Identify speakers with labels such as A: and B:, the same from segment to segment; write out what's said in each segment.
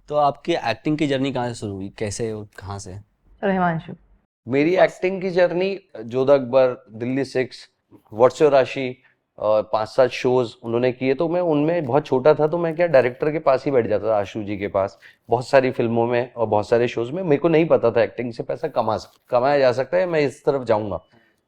A: तो आपकी एक्टिंग की जर्नी कहाँ से शुरू हुई, कैसे और कहाँ से?
B: चलो हिमांशु।
C: मेरी एक्टिंग की journey Jodha Akbar, Delhi 6, what's your राशि और 5-7 शोज उन्होंने किए। तो मैं उनमें बहुत छोटा था, तो मैं क्या डायरेक्टर के पास ही बैठ जाता था, आशु जी के पास। बहुत सारी फिल्मों में और बहुत सारे शोज में मेरे को नहीं पता था एक्टिंग से पैसा कमाया जा सकता है, मैं इस तरफ जाऊंगा।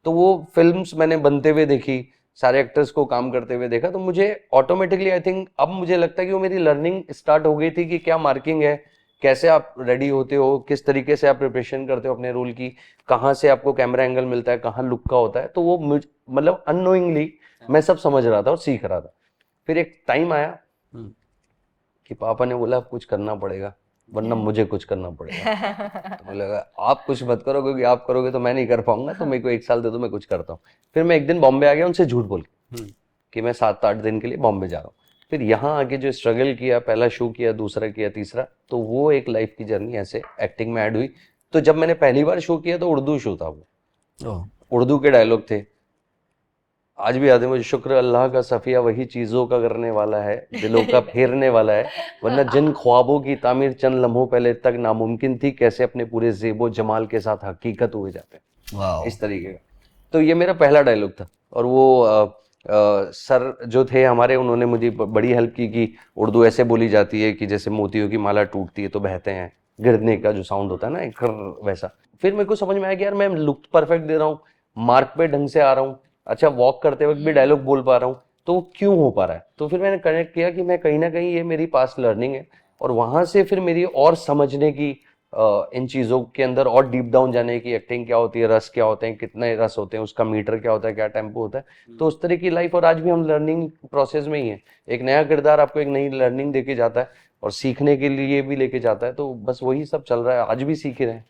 C: तो वो फिल्म्स मैंने बनते हुए देखी, सारे एक्टर्स को काम करते हुए देखा, तो मुझे ऑटोमेटिकली आई थिंक अब मुझे लगता है कि वो मेरी लर्निंग स्टार्ट हो गई थी कि क्या मार्किंग है, कैसे आप रेडी होते हो, किस तरीके से आप प्रिपरेशन करते हो अपने रोल की, कहाँ से आपको कैमरा एंगल मिलता है, कहाँ लुक का होता है। तो वो मतलब अननोइंगली मैं सब समझ रहा था और सीख रहा था। फिर एक टाइम आया कि पापा ने बोला अब कुछ करना पड़ेगा, वरना मुझे कुछ करना पड़ेगा। तो मुझे लगा आप कुछ मत करो, क्योंकि आप करोगे तो मैं नहीं कर पाऊंगा, तो मेरे को 1 साल दे दो, मैं कुछ करता हूँ। फिर मैं एक दिन बॉम्बे आ गया उनसे झूठ बोल के कि मैं 7-8 दिन के लिए बॉम्बे जा रहा हूँ। फिर यहाँ आके जो स्ट्रगल किया, पहला शो किया, दूसरा किया, तीसरा, तो वो एक लाइफ की जर्नी ऐसे एक्टिंग में ऐड हुई। तो जब मैंने पहली बार शो किया तो उर्दू शो था वो,
A: ओह,
C: उर्दू के डायलॉग थे, आज भी याद है मुझे, शुक्र अल्लाह का सफिया वही चीजों का करने वाला है, दिलों का फेरने वाला है, वरना जिन ख्वाबों की तामीर चंद लम्हों पहले तक नामुमकिन थी, कैसे अपने पूरे जेबो जमाल के साथ हकीकत हुए जाते हैं।
A: वाह।
C: इस तरीके का। तो ये मेरा पहला डायलॉग था। और वो सर जो थे हमारे, उन्होंने मुझे बड़ी हेल्प की कि उर्दू ऐसे बोली जाती है कि जैसे मोतियों की माला टूटती है तो बहते हैं, गिरने का जो साउंड होता है ना, एक वैसा। फिर मेरे को समझ में आया कि यार मैं लुक परफेक्ट दे रहा हूँ, मार्क पे ढंग से आ रहा हूँ, अच्छा वॉक करते वक्त भी डायलॉग बोल पा रहा हूँ, तो वो क्यों हो पा रहा है। तो फिर मैंने कनेक्ट किया कि मैं कहीं ना कहीं ये मेरी पास्ट लर्निंग है, और वहां से फिर मेरी और समझने की, इन चीज़ों के अंदर और डीप डाउन जाने की, एक्टिंग क्या होती है, रस क्या होते हैं, कितने रस होते हैं, उसका मीटर क्या होता है, क्या टेम्पो होता है। तो उस तरह की लाइफ, और आज भी हम लर्निंग प्रोसेस में ही है। एक नया किरदार आपको एक नई लर्निंग देके जाता है और सीखने के लिए भी लेके जाता है, तो बस वही सब चल रहा है, आज भी सीख ही रहे हैं।